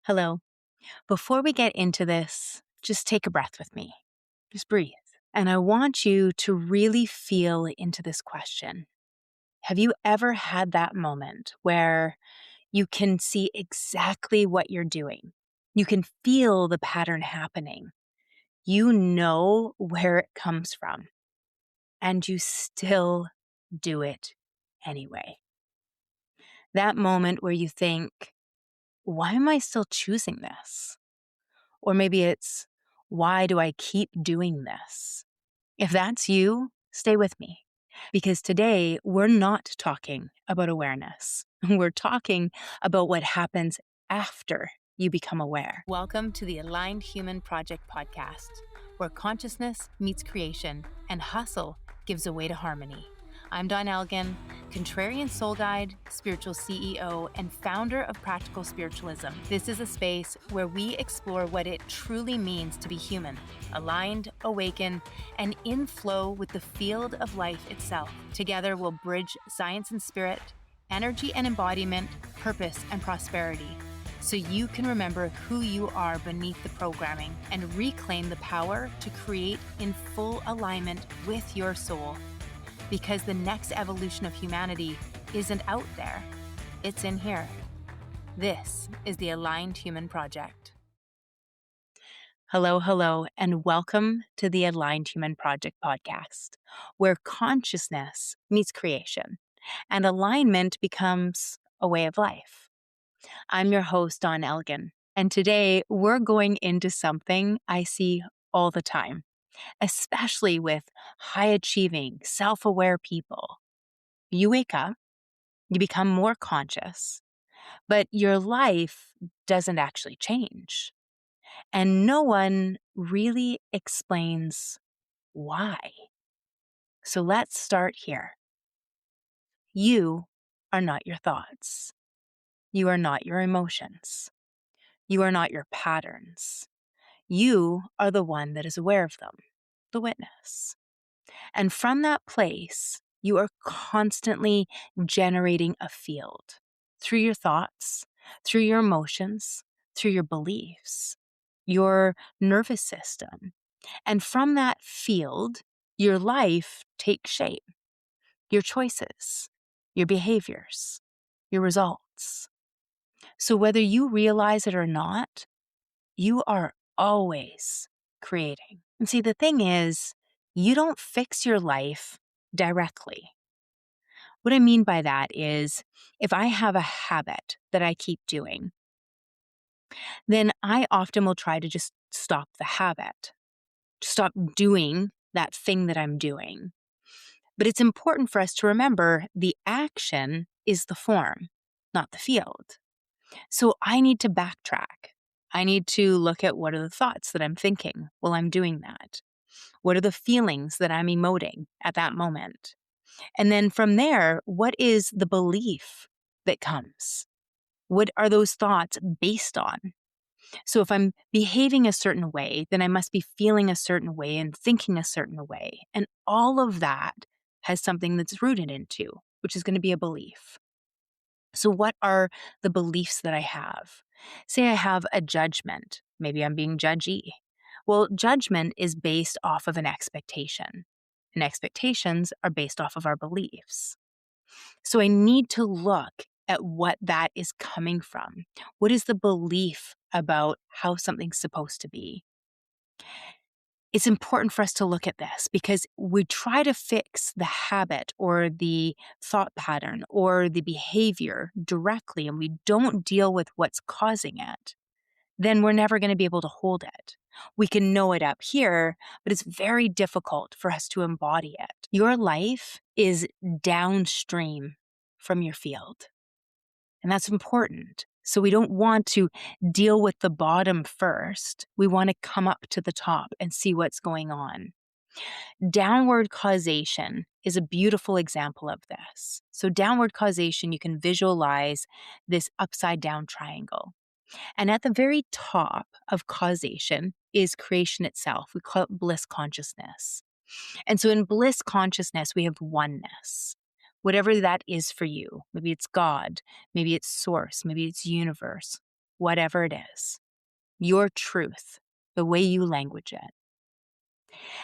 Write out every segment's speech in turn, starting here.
Hello. Before we get into this, just take a breath with me. Just breathe. And I want you to really feel into this question. Have you ever had that moment where you can see exactly what you're doing? You can feel the pattern happening. You know where it comes from, and you still do it anyway. That moment where you think, why am I still choosing this? Or maybe it's, why do I keep doing this? If that's you, stay with me. Because today we're not talking about awareness. We're talking about what happens after you become aware. Welcome to the Aligned Human Project podcast, where consciousness meets creation and hustle gives way to harmony. I'm Dawn Elgin, contrarian soul guide, spiritual CEO, and founder of Practical Spiritualism. This is a space where we explore what it truly means to be human, aligned, awakened, and in flow with the field of life itself. Together, we'll bridge science and spirit, energy and embodiment, purpose and prosperity, so you can remember who you are beneath the programming and reclaim the power to create in full alignment with your soul. Because the next evolution of humanity isn't out there, it's in here. This is the Aligned Human Project. Hello, and welcome to the Aligned Human Project podcast, where consciousness meets creation and alignment becomes a way of life. I'm your host, Dawn Elgin, and today we're going into something I see all the time, especially with high-achieving, self-aware people. You wake up, you become more conscious, but your life doesn't actually change. And no one really explains why. So let's start here. You are not your thoughts. You are not your emotions. You are not your patterns. You are the one that is aware of them, the witness. And from that place, you are constantly generating a field through your thoughts, through your emotions, through your beliefs, your nervous system. And from that field, your life takes shape, your choices, your behaviors, your results. So whether you realize it or not, you are always creating. And see, the thing is, you don't fix your life directly. What I mean by that is, if I have a habit that I keep doing, then I often will try to just stop the habit, stop doing that thing that I'm doing. But it's important for us to remember the action is the form, not the field. So I need to backtrack. I need to look at what are the thoughts that I'm thinking while I'm doing that. What are the feelings that I'm emoting at that moment? And then from there, what is the belief that comes? What are those thoughts based on? So if I'm behaving a certain way, then I must be feeling a certain way and thinking a certain way. And all of that has something that's rooted into, which is going to be a belief. So what are the beliefs that I have? Say I have a judgment. Maybe I'm being judgy. Well, judgment is based off of an expectation, and expectations are based off of our beliefs. So I need to look at what that is coming from. What is the belief about how something's supposed to be? It's important for us to look at this because we try to fix the habit or the thought pattern or the behavior directly and we don't deal with what's causing it, then we're never going to be able to hold it. We can know it up here, but it's very difficult for us to embody it. Your life is downstream from your field, and that's important. So we don't want to deal with the bottom first. We want to come up to the top and see what's going on. Downward causation is a beautiful example of this. So downward causation, you can visualize this upside down triangle. And at the very top of causation is creation itself. We call it bliss consciousness. And so in bliss consciousness, we have oneness. Whatever that is for you. Maybe it's God, maybe it's source, maybe it's universe. whatever it is, your truth, the way you language it.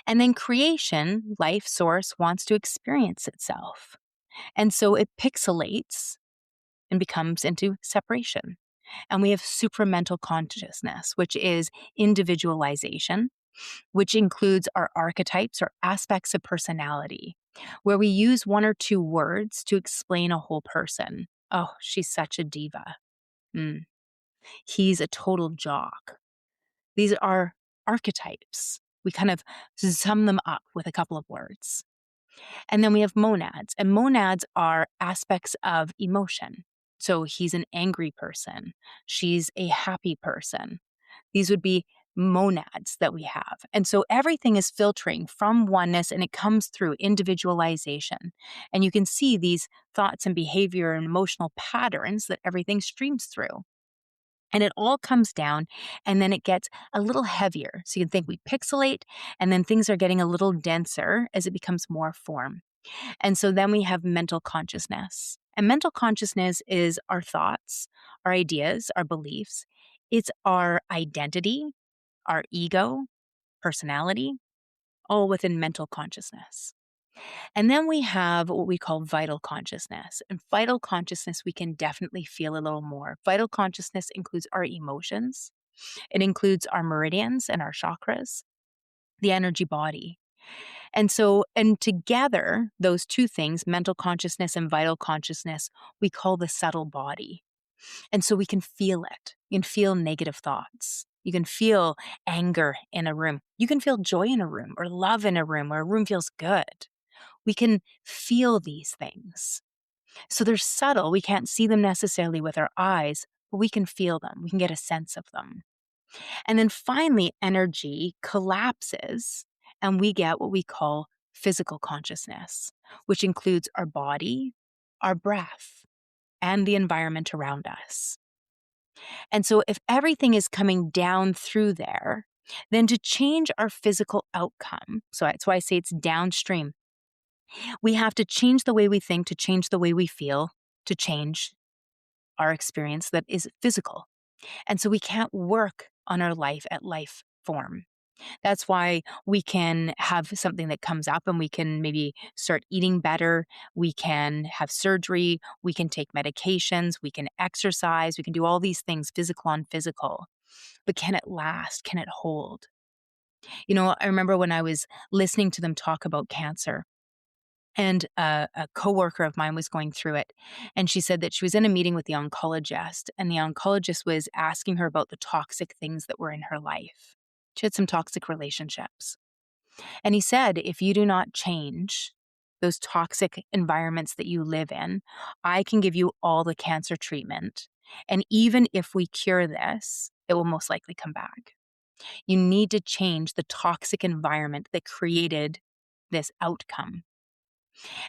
And then creation, life source, wants to experience itself. And so it pixelates and becomes into separation. And we have supramental consciousness, which is individualization, which includes our archetypes or aspects of personality, where we use one or two words to explain a whole person. Oh, she's such a diva. Mm. He's a total jock. These are archetypes. We kind of sum them up with a couple of words. And then we have monads, and monads are aspects of emotion. So he's an angry person. She's a happy person. These would be monads that we have. And so everything is filtering from oneness and it comes through individualization. And you can see these thoughts and behavior and emotional patterns that everything streams through. And it all comes down and then it gets a little heavier. So you can think we pixelate and then things are getting a little denser as it becomes more form. And so then we have mental consciousness. And mental consciousness is our thoughts, our ideas, our beliefs. It's our identity, our ego, personality, all within mental consciousness. And then we have what we call vital consciousness. And vital consciousness, we can definitely feel a little more. Vital consciousness includes our emotions, it includes our meridians and our chakras, the energy body. And so, and together, those two things, mental consciousness and vital consciousness, we call the subtle body. And so we can feel it. You can feel negative thoughts. You can feel anger in a room. You can feel joy in a room or love in a room where a room feels good. We can feel these things. So they're subtle. We can't see them necessarily with our eyes, but we can feel them. We can get a sense of them. And then finally, energy collapses and we get what we call physical consciousness, which includes our body, our breath, and the environment around us. And so if everything is coming down through there, then to change our physical outcome, so that's why I say it's downstream, we have to change the way we think, to change the way we feel, to change our experience that is physical. And so we can't work on our life at life form. That's why we can have something that comes up and we can maybe start eating better. We can have surgery. We can take medications. We can exercise. We can do all these things, physical on physical. But can it last? Can it hold? You know, I remember when I was listening to them talk about cancer. And a coworker of mine was going through it. And she said that she was in a meeting with the oncologist, and the oncologist was asking her about the toxic things that were in her life. She had some toxic relationships. And he said, if you do not change those toxic environments that you live in, I can give you all the cancer treatment. And even if we cure this, it will most likely come back. You need to change the toxic environment that created this outcome.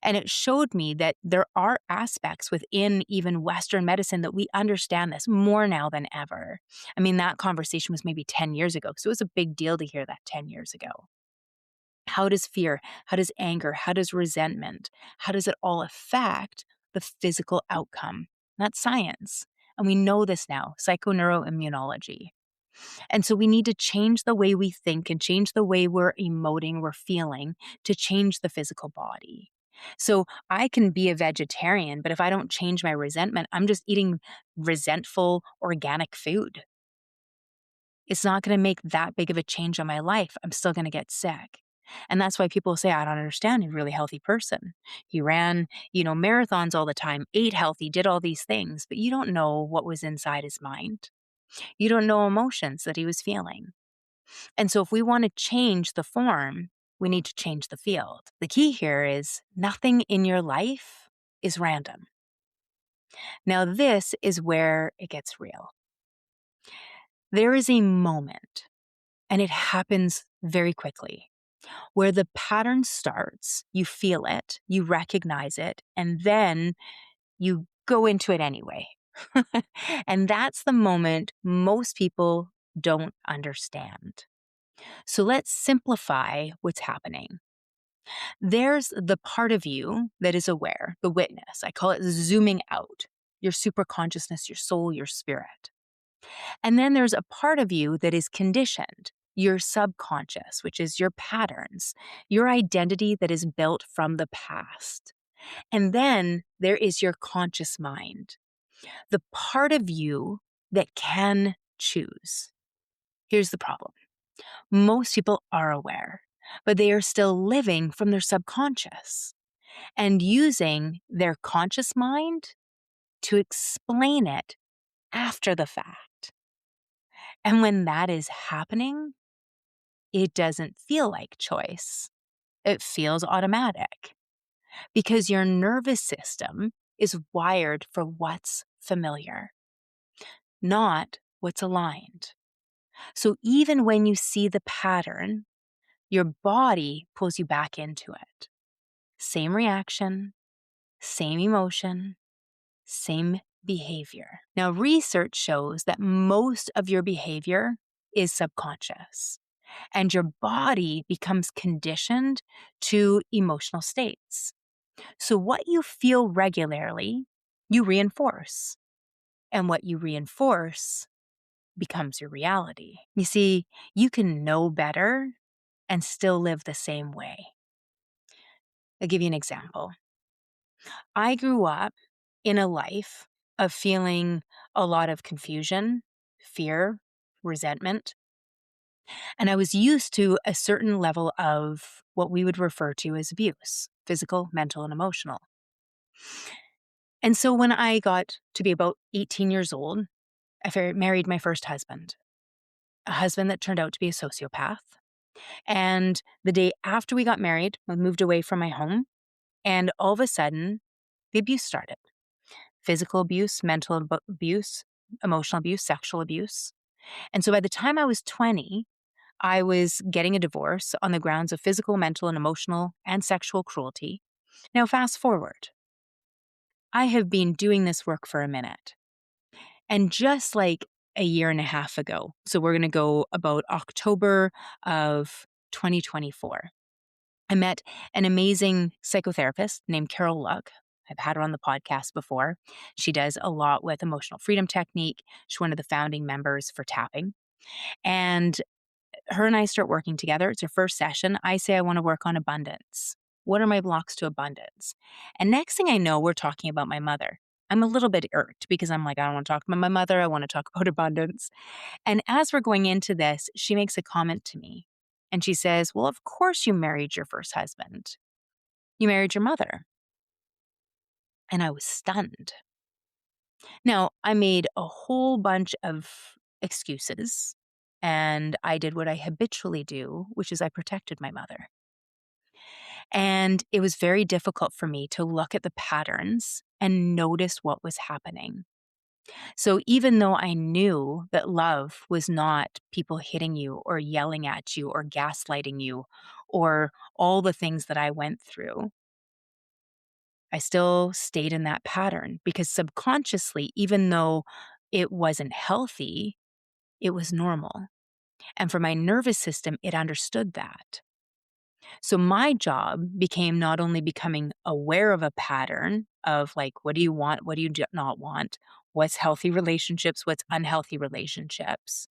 And it showed me that there are aspects within even Western medicine that we understand this more now than ever. I mean, that conversation was maybe 10 years ago, so it was a big deal to hear that 10 years ago. How does fear, how does anger, how does resentment, how does it all affect the physical outcome? That's science. And we know this now, psychoneuroimmunology. And so we need to change the way we think and change the way we're emoting, we're feeling to change the physical body. So I can be a vegetarian, but if I don't change my resentment, I'm just eating resentful organic food. It's not going to make that big of a change on my life. I'm still going to get sick. And that's why people say, I don't understand. He's a really healthy person. He ran, marathons all the time, ate healthy, did all these things, but you don't know what was inside his mind. You don't know emotions that he was feeling. And so if we want to change the form, we need to change the field. The key here is nothing in your life is random. Now, this is where it gets real. There is a moment, and it happens very quickly, where the pattern starts, you feel it, you recognize it, and then you go into it anyway. And that's the moment most people don't understand. So let's simplify what's happening. There's the part of you that is aware, the witness. I call it zooming out, your super consciousness, your soul, your spirit. And then there's a part of you that is conditioned, your subconscious, which is your patterns, your identity that is built from the past. And then there is your conscious mind, the part of you that can choose. Here's the problem: most people are aware, but they are still living from their subconscious and using their conscious mind to explain it after the fact. And when that is happening, it doesn't feel like choice. It feels automatic because your nervous system is wired for what's familiar, not what's aligned. So even when you see the pattern, your body pulls you back into it. Same reaction, same emotion, same behavior. Now, research shows that most of your behavior is subconscious, and your body becomes conditioned to emotional states. So, what you feel regularly, you reinforce, and what you reinforce becomes your reality. You see, you can know better and still live the same way. I'll give you an example. I grew up in a life of feeling a lot of confusion, fear, resentment, and I was used to a certain level of what we would refer to as abuse: physical, mental, and emotional. And so when I got to be about 18 years old, I married my first husband, a husband that turned out to be a sociopath. And the day after we got married, I moved away from my home, and all of a sudden, the abuse started: physical abuse, mental abuse, emotional abuse, sexual abuse. And so by the time I was 20, I was getting a divorce on the grounds of physical, mental, and emotional and sexual cruelty. Now, fast forward, I have been doing this work for a minute. And just like a year and a half ago, so we're going to go about October of 2024, I met an amazing psychotherapist named Carol Luck. I've had her on the podcast before. She does a lot with emotional freedom technique. She's one of the founding members for tapping. And her and I start working together. It's her first session. I say I want to work on abundance. What are my blocks to abundance? And next thing I know, we're talking about my mother. I'm a little bit irked because I'm like, I don't want to talk about my mother. I want to talk about abundance. And as we're going into this, she makes a comment to me. And she says, well, of course you married your first husband. You married your mother. And I was stunned. Now, I made a whole bunch of excuses, and I did what I habitually do, which is I protected my mother. And it was very difficult for me to look at the patterns and notice what was happening. So even though I knew that love was not people hitting you or yelling at you or gaslighting you or all the things that I went through, I still stayed in that pattern because subconsciously, even though it wasn't healthy, it was normal. And for my nervous system, it understood that. So my job became not only becoming aware of a pattern of like, what do you want? What do you not want? What's healthy relationships? What's unhealthy relationships?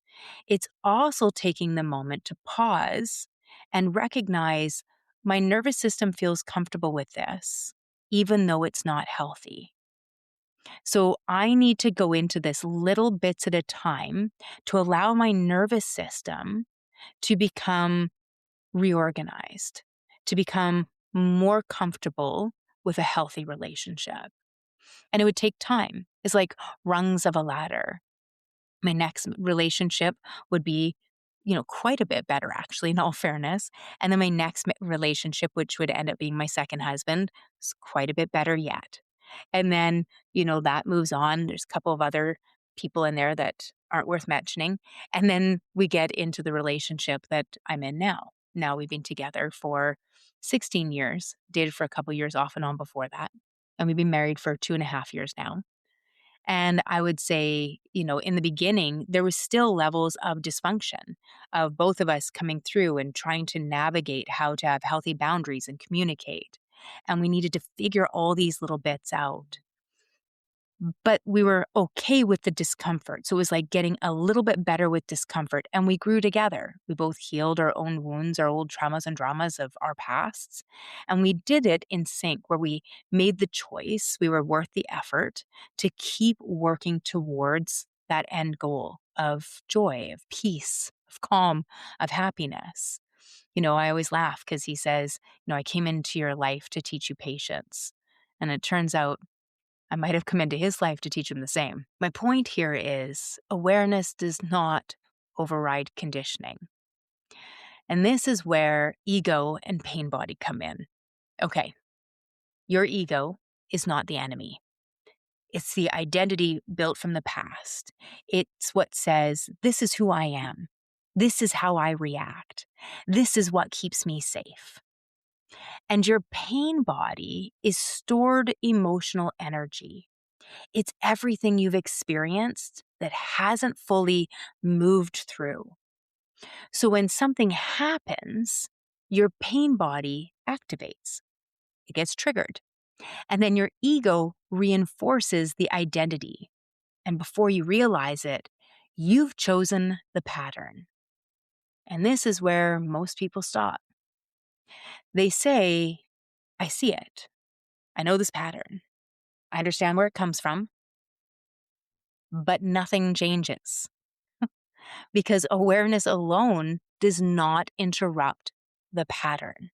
It's also taking the moment to pause and recognize my nervous system feels comfortable with this, even though it's not healthy. So I need to go into this little bits at a time to allow my nervous system to become reorganized, to become more comfortable with a healthy relationship. And it would take time. It's like rungs of a ladder. My next relationship would be, quite a bit better, actually, in all fairness. And then my next relationship, which would end up being my second husband, is quite a bit better yet. And then, that moves on. There's a couple of other people in there that aren't worth mentioning. And then we get into the relationship that I'm in now. Now we've been together for 16 years, dated for a couple years off and on before that. And we've been married for 2.5 years now. And I would say, in the beginning, there was still levels of dysfunction of both of us coming through and trying to navigate how to have healthy boundaries and communicate. And we needed to figure all these little bits out. but we were okay with the discomfort. So it was like getting a little bit better with discomfort, and we grew together. We both healed our own wounds, our old traumas and dramas of our pasts. And we did it in sync, where we made the choice, we were worth the effort to keep working towards that end goal of joy, of peace, of calm, of happiness. I always laugh because he says, I came into your life to teach you patience. And it turns out I might have come into his life to teach him the same. My point here is awareness does not override conditioning. And this is where ego and pain body come in. Okay, your ego is not the enemy. It's the identity built from the past. It's what says, this is who I am. This is how I react. This is what keeps me safe. And your pain body is stored emotional energy. It's everything you've experienced that hasn't fully moved through. So when something happens, your pain body activates. It gets triggered. And then your ego reinforces the identity. And before you realize it, you've chosen the pattern. And this is where most people stop. They say, I see it. I know this pattern. I understand where it comes from, but nothing changes. Because awareness alone does not interrupt the pattern.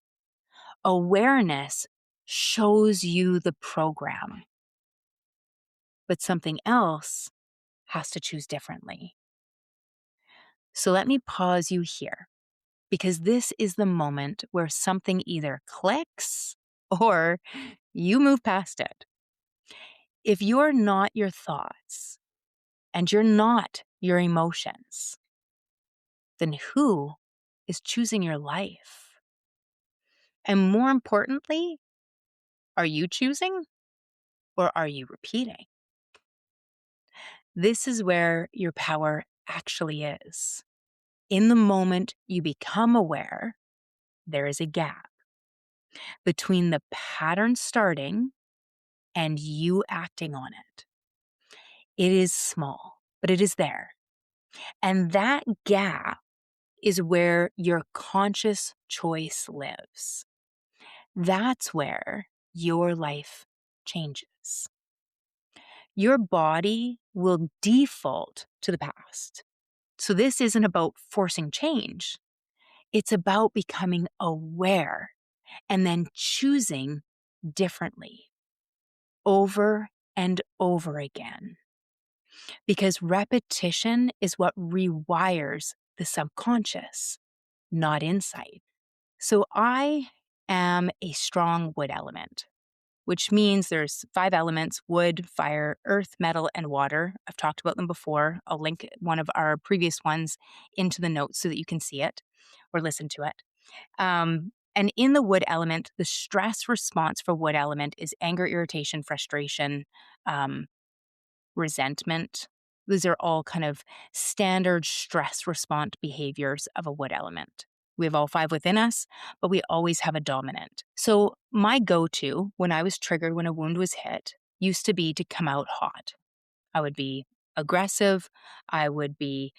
Awareness shows you the program, but something else has to choose differently. So let me pause you here, because this is the moment where something either clicks or you move past it. If you're not your thoughts and you're not your emotions, then who is choosing your life? And more importantly, are you choosing or are you repeating? This is where your power actually is. In the moment you become aware, there is a gap between the pattern starting and you acting on it. It is small, but it is there. And that gap is where your conscious choice lives. That's where your life changes. Your body will default to the past. So this isn't about forcing change. It's about becoming aware and then choosing differently over and over again. Because repetition is what rewires the subconscious, not insight. So I am a strong wood element, which means there's 5 elements: wood, fire, earth, metal, and water. I've talked about them before. I'll link one of our previous ones into the notes so that you can see it or listen to it. And in the wood element, the stress response for wood element is anger, irritation, frustration, resentment. These are all kind of standard stress response behaviors of a wood element. We have all 5 within us, but we always have a dominant. So my go-to when I was triggered, when a wound was hit, used to be to come out hot. I would be aggressive. I would be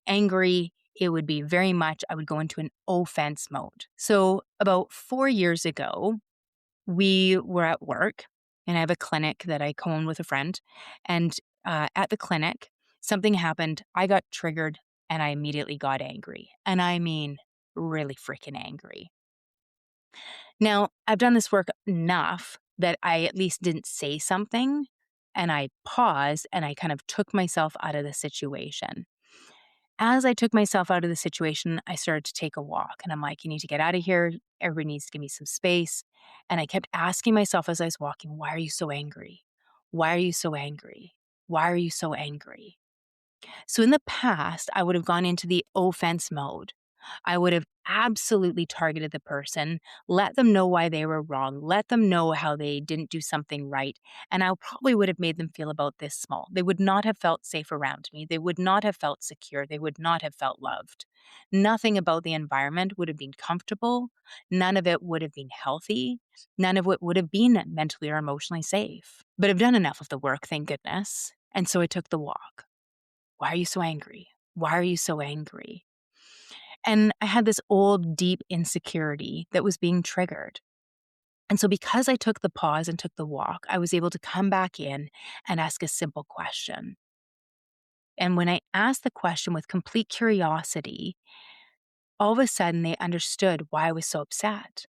angry. It would be very much, I would go into an offense mode. So about 4 years ago, we were at work, and I have a clinic that I co-own with a friend. And at the clinic, something happened. I got triggered and I immediately got angry. And I mean, really freaking angry. Now, I've done this work enough that I at least didn't say something, and I paused and I kind of took myself out of the situation. As I took myself out of the situation, I started to take a walk, and I'm like, you need to get out of here. Everybody needs to give me some space. And I kept asking myself as I was walking, why are you so angry? Why are you so angry? Why are you so angry? So in the past, I would have gone into the offense mode. I would have absolutely targeted the person, let them know why they were wrong, let them know how they didn't do something right, and I probably would have made them feel about this small. They would not have felt safe around me. They would not have felt secure. They would not have felt loved. Nothing about the environment would have been comfortable. None of it would have been healthy. None of it would have been mentally or emotionally safe. But I've done enough of the work, thank goodness. And so I took the walk. Why are you so angry? Why are you so angry? And I had this old, deep insecurity that was being triggered. And so, because I took the pause and took the walk, I was able to come back in and ask a simple question. And when I asked the question with complete curiosity, all of a sudden they understood why I was so upset.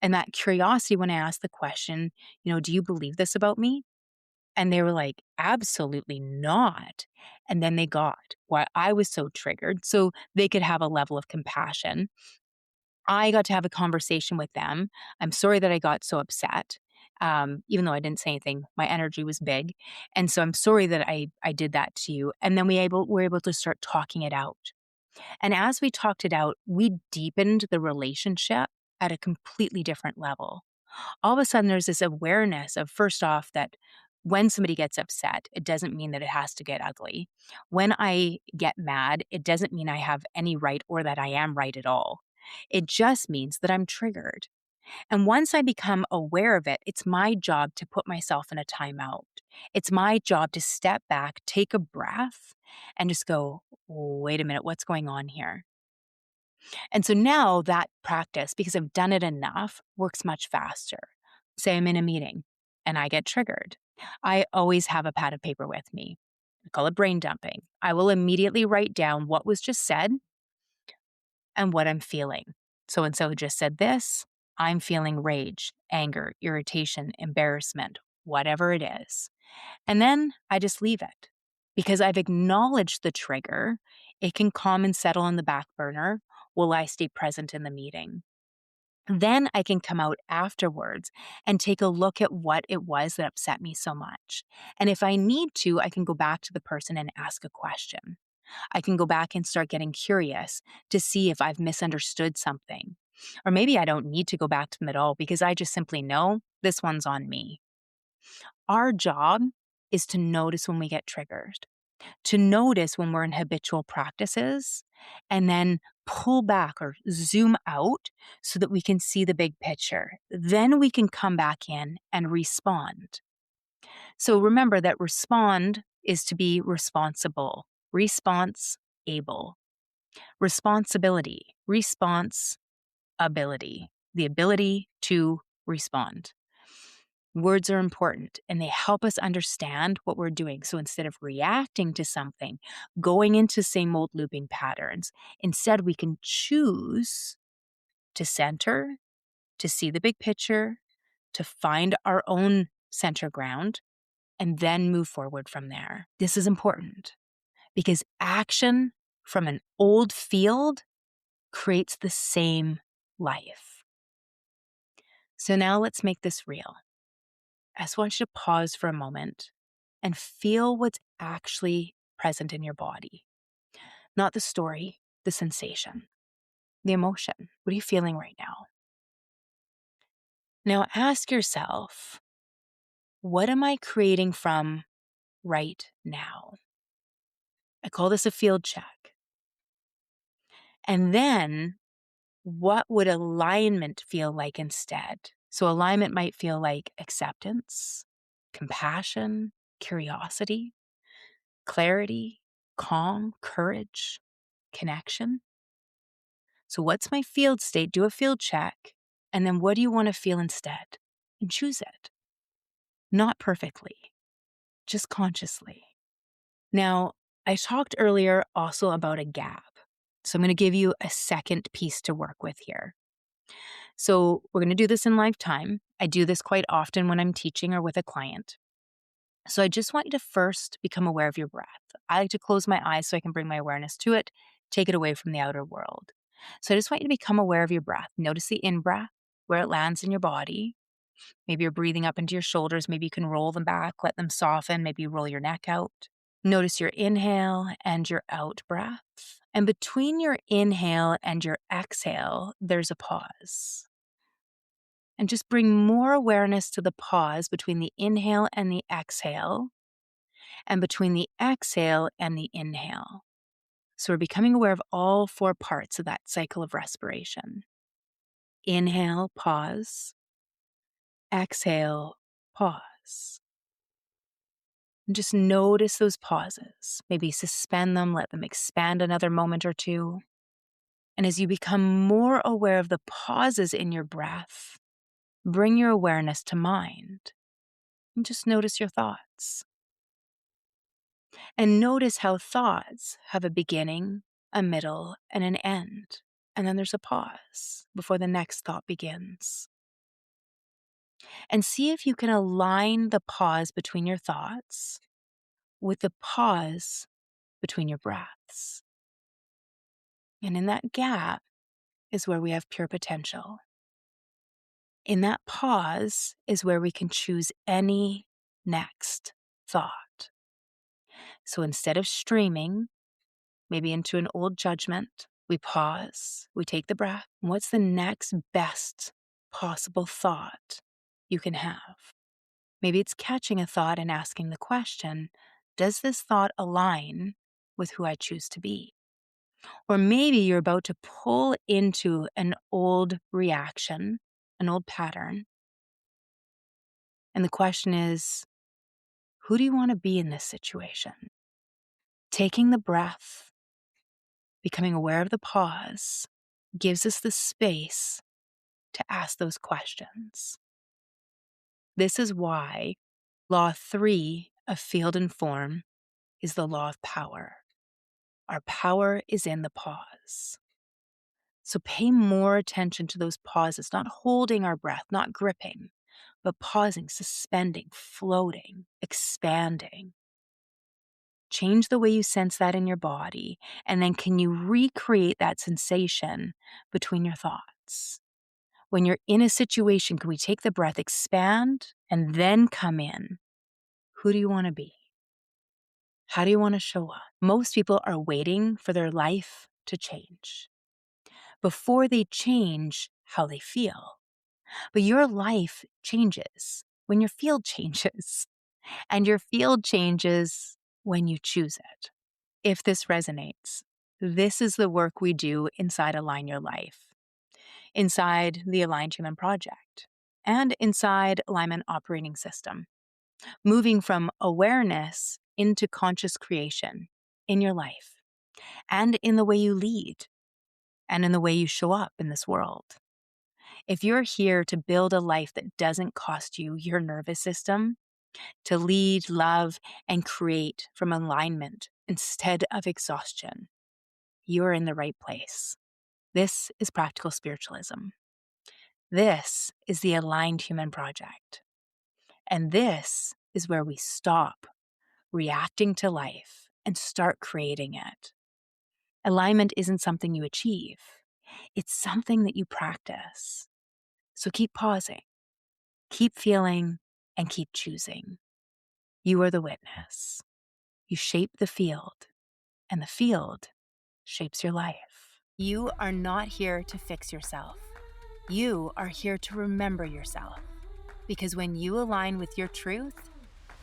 And that curiosity, when I asked the question, do you believe this about me? And they were like, absolutely not. And then they got why I was so triggered so they could have a level of compassion. I got to have a conversation with them. I'm sorry that I got so upset. Even though I didn't say anything, my energy was big. And so I'm sorry that I did that to you. And then were able to start talking it out. And as we talked it out, we deepened the relationship at a completely different level. All of a sudden, there's this awareness of, first off, that when somebody gets upset, it doesn't mean that it has to get ugly. When I get mad, it doesn't mean I have any right or that I am right at all. It just means that I'm triggered. And once I become aware of it, it's my job to put myself in a timeout. It's my job to step back, take a breath, and just go, wait a minute, what's going on here? And so now that practice, because I've done it enough, works much faster. Say I'm in a meeting and I get triggered. I always have a pad of paper with me. I call it brain dumping. I will immediately write down what was just said and what I'm feeling. So and so just said this. I'm feeling rage, anger, irritation, embarrassment, whatever it is. And then I just leave it because I've acknowledged the trigger. It can calm and settle on the back burner while I stay present in the meeting. Then I can come out afterwards and take a look at what it was that upset me so much. And if I need to, I can go back to the person and ask a question. I can go back and start getting curious to see if I've misunderstood something. Or maybe I don't need to go back to them at all because I just simply know this one's on me. Our job is to notice when we get triggered, to notice when we're in habitual practices, and then pull back or zoom out so that we can see the big picture. Then we can come back in and respond. So remember that respond is to be responsible, response able, responsibility, response ability, the ability to respond. Words are important and they help us understand what we're doing. So instead of reacting to something, going into same old looping patterns, instead we can choose to center, to see the big picture, to find our own center ground, and then move forward from there. This is important because action from an old field creates the same life. So now let's make this real. I just want you to pause for a moment and feel what's actually present in your body. Not the story, the sensation, the emotion. What are you feeling right now? Now ask yourself, what am I creating from right now? I call this a field check. And then what would alignment feel like instead? So alignment might feel like acceptance, compassion, curiosity, clarity, calm, courage, connection. So, what's my field state? Do a field check. And then what do you want to feel instead? And choose it. Not perfectly, just consciously. Now, I talked earlier also about a gap. So, I'm going to give you a second piece to work with here. So, we're going to do this in lifetime. I do this quite often when I'm teaching or with a client. So I just want you to first become aware of your breath. I like to close my eyes so I can bring my awareness to it, take it away from the outer world. So I just want you to become aware of your breath. Notice the in-breath, where it lands in your body. Maybe you're breathing up into your shoulders. Maybe you can roll them back, let them soften. Maybe you roll your neck out. Notice your inhale and your out breath. And between your inhale and your exhale, there's a pause. And just bring more awareness to the pause between the inhale and the exhale, and between the exhale and the inhale. So we're becoming aware of all 4 parts of that cycle of respiration. Inhale, pause. Exhale, pause. And just notice those pauses. Maybe suspend them, let them expand another moment or two. And as you become more aware of the pauses in your breath, bring your awareness to mind and just notice your thoughts. And notice how thoughts have a beginning, a middle, and an end. And then there's a pause before the next thought begins. And see if you can align the pause between your thoughts with the pause between your breaths. And in that gap is where we have pure potential. In that pause is where we can choose any next thought. So instead of streaming, maybe into an old judgment, we pause, we take the breath. What's the next best possible thought you can have? Maybe it's catching a thought and asking the question, does this thought align with who I choose to be? Or maybe you're about to pull into an old reaction, an old pattern. And the question is, who do you want to be in this situation? Taking the breath, becoming aware of the pause, gives us the space to ask those questions. This is why Law 3 of Field and Form is the law of power. Our power is in the pause. So pay more attention to those pauses, not holding our breath, not gripping, but pausing, suspending, floating, expanding. Change the way you sense that in your body, and then can you recreate that sensation between your thoughts? When you're in a situation, can we take the breath, expand, and then come in? Who do you want to be? How do you want to show up? Most people are waiting for their life to change before they change how they feel. But your life changes when your field changes, and your field changes when you choose it. If this resonates, this is the work we do inside Align Your Life, inside the Aligned Human Project, and inside Alignment Operating System, moving from awareness into conscious creation in your life, and in the way you lead, and in the way you show up in this world. If you're here to build a life that doesn't cost you your nervous system, to lead, love, and create from alignment instead of exhaustion, you're in the right place. This is practical spiritualism. This is the Aligned Human Project. And this is where we stop reacting to life and start creating it. Alignment isn't something you achieve. It's something that you practice. So keep pausing, keep feeling, and keep choosing. You are the witness. You shape the field, and the field shapes your life. You are not here to fix yourself. You are here to remember yourself. Because when you align with your truth,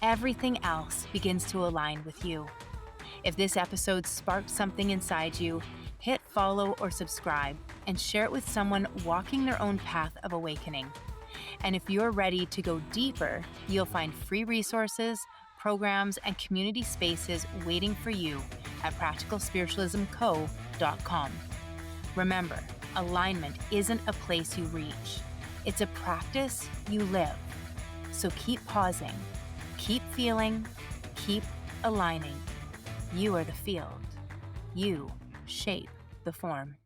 everything else begins to align with you. If this episode sparked something inside you, hit follow or subscribe and share it with someone walking their own path of awakening. And if you're ready to go deeper, you'll find free resources, programs, and community spaces waiting for you at practicalspiritualismco.com. Remember, alignment isn't a place you reach. It's a practice you live. So keep pausing, keep feeling, keep aligning. You are the field. You shape the form.